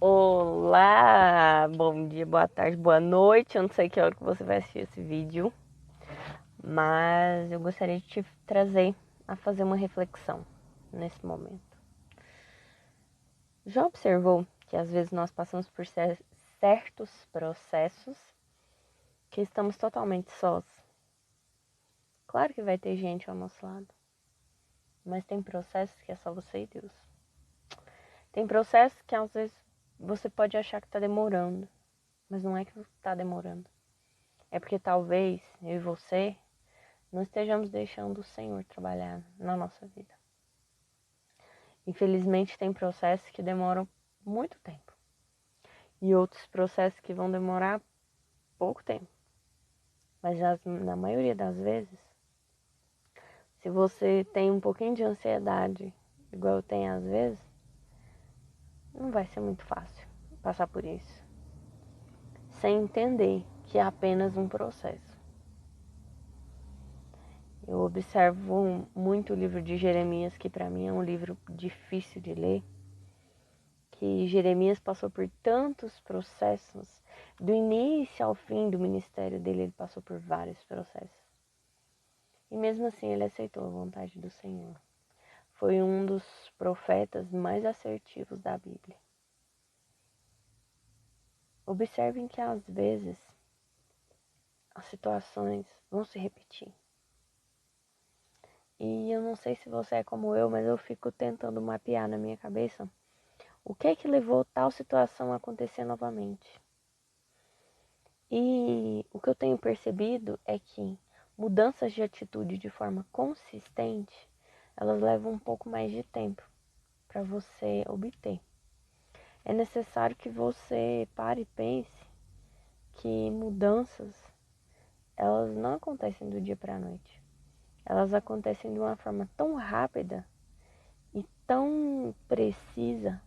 Olá, bom dia, boa tarde, boa noite. Eu não sei que hora que você vai assistir esse vídeo, mas eu gostaria de te trazer a fazer uma reflexão nesse momento. Já observou que às vezes nós passamos por certos processos que estamos totalmente sós? Claro que vai ter gente ao nosso lado, mas tem processos que é só você e Deus. Tem processos que às vezes você pode achar que está demorando, mas não é que está demorando. É porque talvez eu e você não estejamos deixando o Senhor trabalhar na nossa vida. Infelizmente, tem processos que demoram muito tempo e outros processos que vão demorar pouco tempo. Mas na maioria das vezes, se você tem um pouquinho de ansiedade, igual eu tenho às vezes, não vai ser muito fácil passar por isso, sem entender que é apenas um processo. Eu observo muito o livro de Jeremias, que para mim é um livro difícil de ler, que Jeremias passou por tantos processos, do início ao fim do ministério dele, ele passou por vários processos. E mesmo assim ele aceitou a vontade do Senhor. Foi um dos profetas mais assertivos da Bíblia. Observem que às vezes as situações vão se repetir. E eu não sei se você é como eu, mas eu fico tentando mapear na minha cabeça o que é que levou tal situação a acontecer novamente. E o que eu tenho percebido é que mudanças de atitude de forma consistente, elas levam um pouco mais de tempo para você obter. É necessário que você pare e pense que mudanças, elas não acontecem do dia para a noite. Elas acontecem de uma forma tão rápida e tão precisa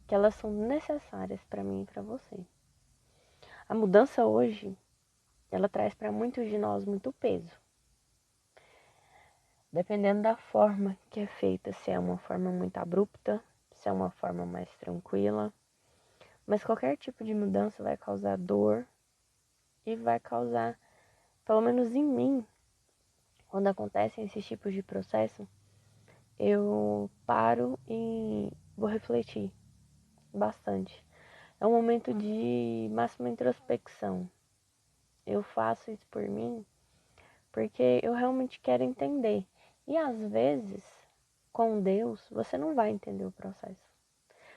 que elas são necessárias para mim e para você. A mudança hoje, ela traz para muitos de nós muito peso. Dependendo da forma que é feita, se é uma forma muito abrupta, se é uma forma mais tranquila. Mas qualquer tipo de mudança vai causar dor e vai causar, pelo menos em mim, quando acontecem esses tipos de processo, eu paro e vou refletir bastante. É um momento de máxima introspecção. Eu faço isso por mim porque eu realmente quero entender. E às vezes, com Deus, você não vai entender o processo.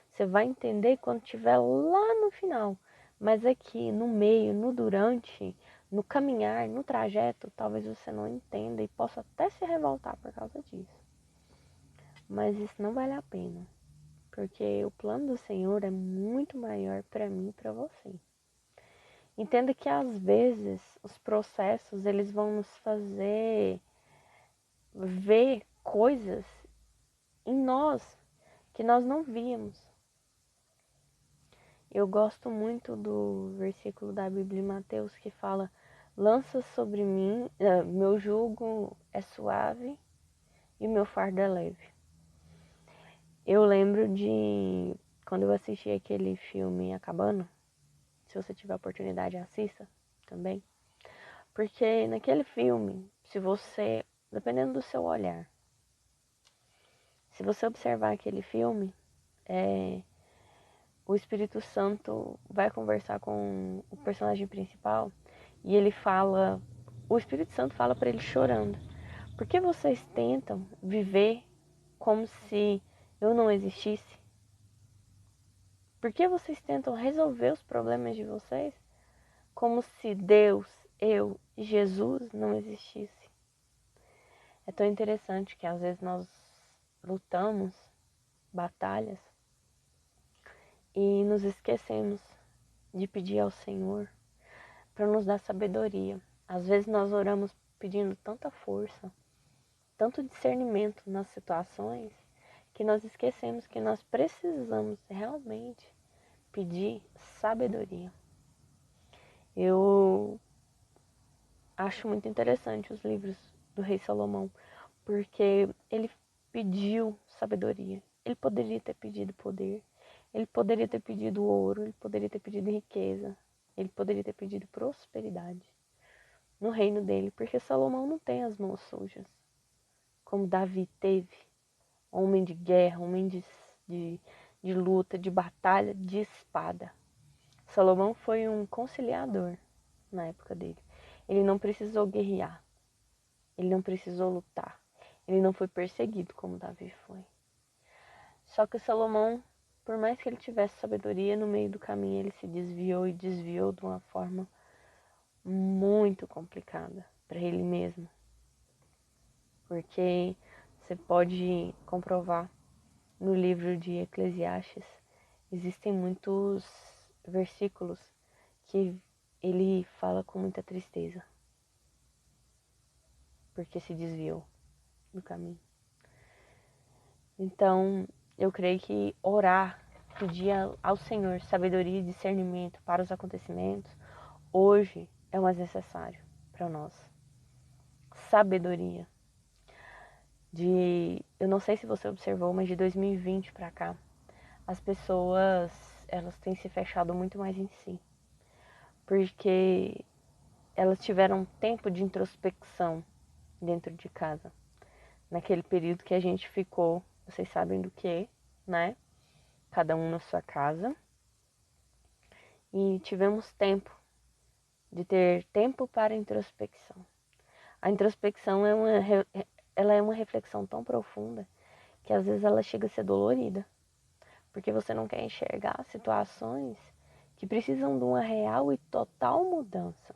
Você vai entender quando estiver lá no final. Mas aqui, no meio, no durante, no caminhar, no trajeto, talvez você não entenda e possa até se revoltar por causa disso. Mas isso não vale a pena. Porque o plano do Senhor é muito maior para mim e para você. Entenda que às vezes os processos eles vão nos fazer ver coisas em nós que nós não víamos. Eu gosto muito do versículo da Bíblia em Mateus que fala: lança sobre mim, meu jugo é suave e meu fardo é leve. Eu lembro de quando eu assisti aquele filme A Cabana, se você tiver oportunidade, assista também. Porque naquele filme, se você, dependendo do seu olhar, se você observar aquele filme, o Espírito Santo vai conversar com o personagem principal e ele fala, o Espírito Santo fala para ele chorando: por que vocês tentam viver como se eu não existisse? Por que vocês tentam resolver os problemas de vocês como se Deus, eu e Jesus não existisse? É tão interessante que às vezes nós lutamos batalhas e nos esquecemos de pedir ao Senhor para nos dar sabedoria. Às vezes nós oramos pedindo tanta força, tanto discernimento nas situações, que nós esquecemos que nós precisamos realmente pedir sabedoria. Eu acho muito interessante os livros do rei Salomão, porque ele pediu sabedoria. Ele poderia ter pedido poder, Ele poderia ter pedido ouro, ele poderia ter pedido riqueza, ele poderia ter pedido prosperidade no reino dele, porque Salomão não tem as mãos sujas, como Davi teve, homem de guerra, homem de luta, de batalha, de espada. Salomão foi um conciliador na época dele. Ele não precisou guerrear, ele não precisou lutar, ele não foi perseguido como Davi foi. Só que Salomão, por mais que ele tivesse sabedoria, no meio do caminho ele se desviou e desviou de uma forma muito complicada para ele mesmo. Porque você pode comprovar no livro de Eclesiastes, existem muitos versículos que ele fala com muita tristeza, porque se desviou do caminho. Então, eu creio que orar, pedir ao Senhor sabedoria e discernimento para os acontecimentos, hoje é o mais necessário para nós. Sabedoria. Eu não sei se você observou, mas de 2020 para cá, as pessoas, elas têm se fechado muito mais em si. Porque elas tiveram tempo de introspecção dentro de casa. Naquele período que a gente ficou, vocês sabem do que, né? Cada um na sua casa. E tivemos tempo de ter tempo para introspecção. A introspecção ela é uma reflexão tão profunda que às vezes ela chega a ser dolorida. Porque você não quer enxergar situações que precisam de uma real e total mudança.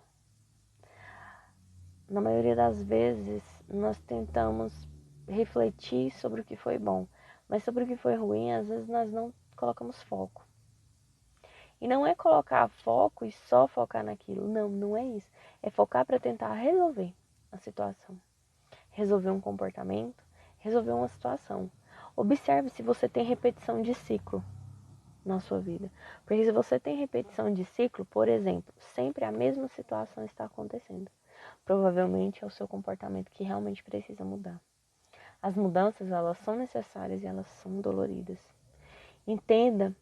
Na maioria das vezes, nós tentamos refletir sobre o que foi bom, mas sobre o que foi ruim, às vezes nós não colocamos foco. E não é colocar foco e só focar naquilo, não é isso. É focar para tentar resolver a situação, resolver um comportamento, resolver uma situação. Observe se você tem repetição de ciclo na sua vida. Porque se você tem repetição de ciclo, por exemplo, sempre a mesma situação está acontecendo. Provavelmente é o seu comportamento que realmente precisa mudar. As mudanças, elas são necessárias e elas são doloridas. Entenda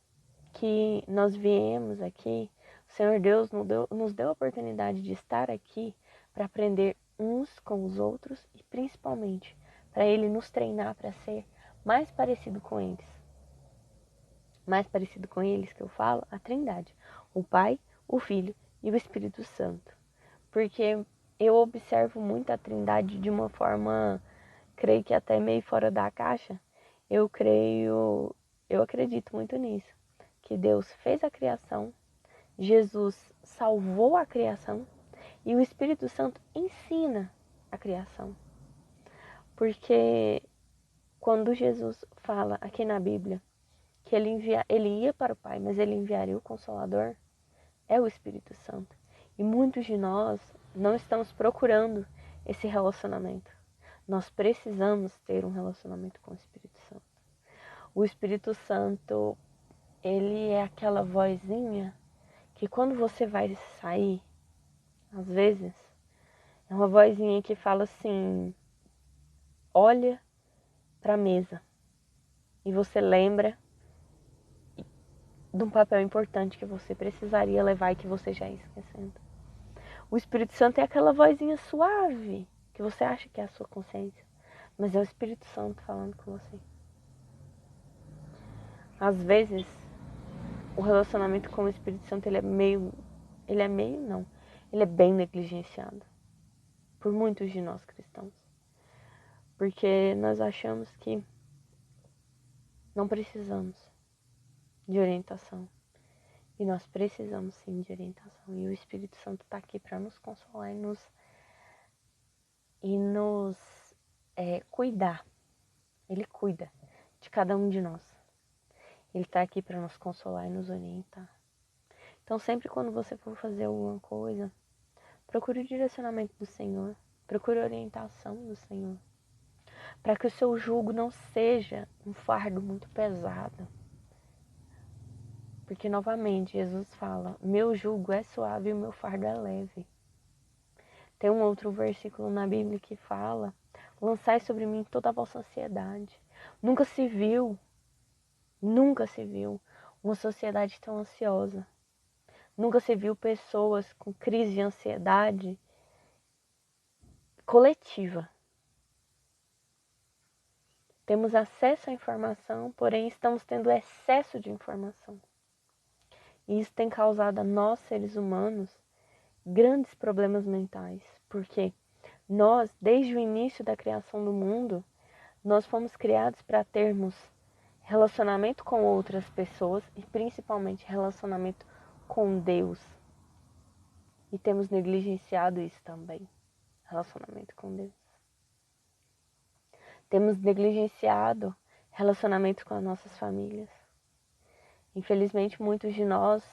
que nós viemos aqui, o Senhor Deus nos deu a oportunidade de estar aqui para aprender uns com os outros e principalmente para Ele nos treinar para ser mais parecido com eles. Mais parecido com eles que eu falo, a Trindade, o Pai, o Filho e o Espírito Santo. Porque eu observo muito a Trindade de uma forma, creio que até meio fora da caixa. Eu acredito muito nisso, que Deus fez a criação, Jesus salvou a criação e o Espírito Santo ensina a criação. Porque quando Jesus fala aqui na Bíblia que ele ia para o Pai, mas ele enviaria o Consolador, é o Espírito Santo. E muitos de nós não estamos procurando esse relacionamento. Nós precisamos ter um relacionamento com o Espírito Santo. O Espírito Santo, ele é aquela vozinha que quando você vai sair, às vezes, é uma vozinha que fala assim, olha para a mesa. E você lembra de um papel importante que você precisaria levar e que você já ia esquecendo. O Espírito Santo é aquela vozinha suave que você acha que é a sua consciência, mas é o Espírito Santo falando com você. Às vezes, o relacionamento com o Espírito Santo ele é bem negligenciado por muitos de nós cristãos. Porque nós achamos que não precisamos de orientação. E nós precisamos sim de orientação. E o Espírito Santo está aqui para nos consolar e nos cuidar. Ele cuida de cada um de nós. Ele está aqui para nos consolar e nos orientar. Então sempre quando você for fazer alguma coisa, procure o direcionamento do Senhor. Procure a orientação do Senhor. Para que o seu jugo não seja um fardo muito pesado. Porque novamente Jesus fala, meu jugo é suave e o meu fardo é leve. Tem um outro versículo na Bíblia que fala, lançai sobre mim toda a vossa ansiedade. Nunca se viu uma sociedade tão ansiosa. Nunca se viu pessoas com crise de ansiedade coletiva. Temos acesso à informação, porém estamos tendo excesso de informação. E isso tem causado a nós, seres humanos, grandes problemas mentais. Porque nós, desde o início da criação do mundo, nós fomos criados para termos relacionamento com outras pessoas e principalmente relacionamento com Deus. E temos negligenciado isso também, relacionamento com Deus. Temos negligenciado relacionamento com as nossas famílias. Infelizmente, muitos de nós,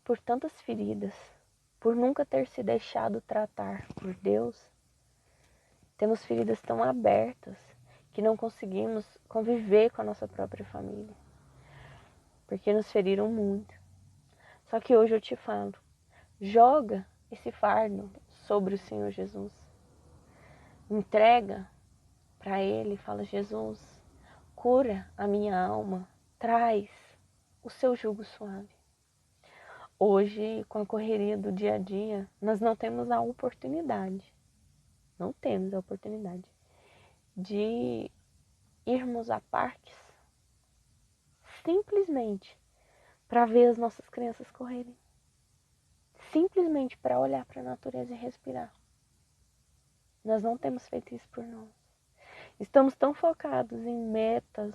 por tantas feridas, por nunca ter se deixado tratar por Deus, temos feridas tão abertas que não conseguimos conviver com a nossa própria família, porque nos feriram muito. Só que hoje eu te falo, joga esse fardo sobre o Senhor Jesus. Entrega para Ele, fala: Jesus, cura a minha alma, traz o seu jugo suave. Hoje, com a correria do dia a dia, nós não temos a oportunidade de irmos a parques simplesmente para ver as nossas crianças correrem. Simplesmente para olhar para a natureza e respirar. Nós não temos feito isso por nós. Estamos tão focados em metas,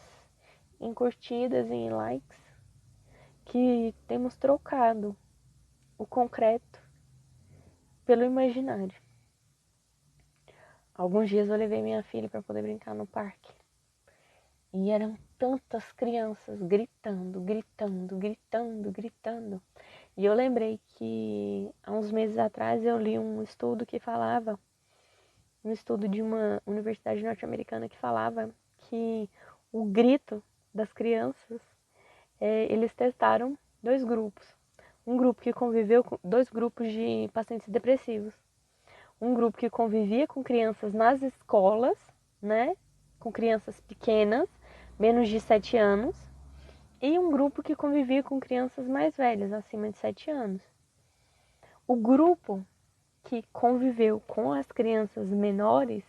em curtidas e em likes, que temos trocado o concreto pelo imaginário. Alguns dias eu levei minha filha para poder brincar no parque. E eram tantas crianças gritando. E eu lembrei que há uns meses atrás eu li um estudo de uma universidade norte-americana que falava que o grito das crianças, eles testaram 2 grupos. Um grupo que conviveu com 2 grupos de pacientes depressivos. Um grupo que convivia com crianças nas escolas, né? Com crianças pequenas, menos de 7 anos. E um grupo que convivia com crianças mais velhas, acima de 7 anos. O grupo que conviveu com as crianças menores,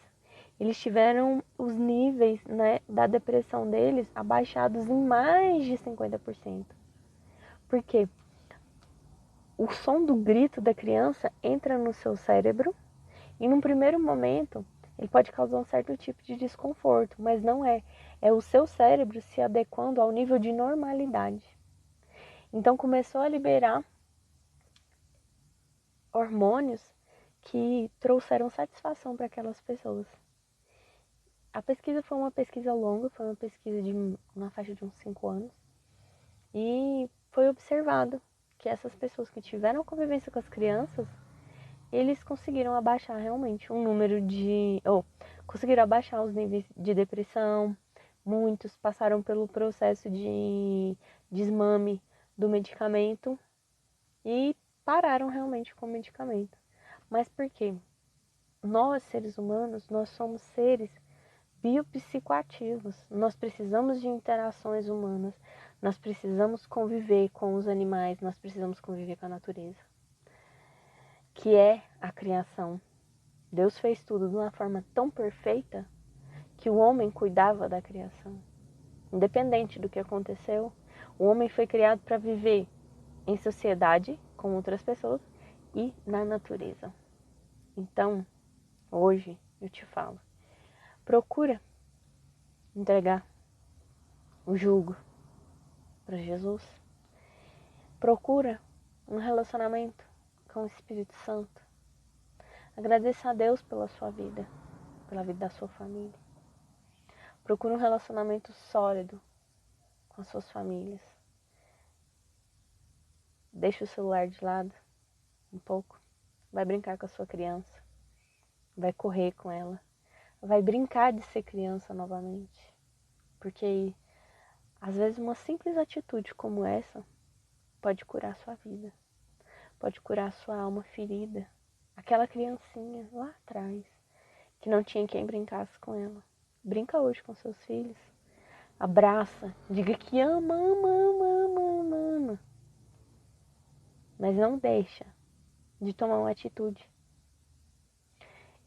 eles tiveram os níveis, né, da depressão deles abaixados em mais de 50%. Por quê? O som do grito da criança entra no seu cérebro e num primeiro momento ele pode causar um certo tipo de desconforto, mas não é. É o seu cérebro se adequando ao nível de normalidade. Então começou a liberar hormônios que trouxeram satisfação para aquelas pessoas. A pesquisa foi uma pesquisa longa, foi uma pesquisa de uma faixa de uns 5 anos. E foi observado que essas pessoas que tiveram convivência com as crianças, eles conseguiram abaixar realmente um número de... conseguiram abaixar os níveis de depressão. Muitos passaram pelo processo de desmame do medicamento e pararam realmente com o medicamento. Mas por quê? Nós, seres humanos, nós somos seres biopsicoativos. Nós precisamos de interações humanas. Nós precisamos conviver com os animais. Nós precisamos conviver com a natureza, que é a criação. Deus fez tudo de uma forma tão perfeita que o homem cuidava da criação. Independente do que aconteceu, o homem foi criado para viver em sociedade com outras pessoas e na natureza. Então, hoje eu te falo, procura entregar o jugo para Jesus. Procura um relacionamento com o Espírito Santo. Agradeça a Deus pela sua vida, pela vida da sua família. Procura um relacionamento sólido com as suas famílias. Deixa o celular de lado um pouco. Vai brincar com a sua criança. Vai correr com ela. Vai brincar de ser criança novamente. Porque às vezes uma simples atitude como essa pode curar a sua vida. Pode curar a sua alma ferida. Aquela criancinha lá atrás que não tinha quem brincasse com ela. Brinca hoje com seus filhos. Abraça, diga que ama, ama, ama, ama, ama, ama. Mas não deixa de tomar uma atitude.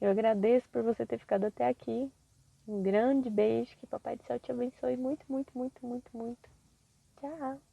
Eu agradeço por você ter ficado até aqui. Um grande beijo, que Papai do Céu te abençoe muito, muito, muito, muito, muito. Tchau!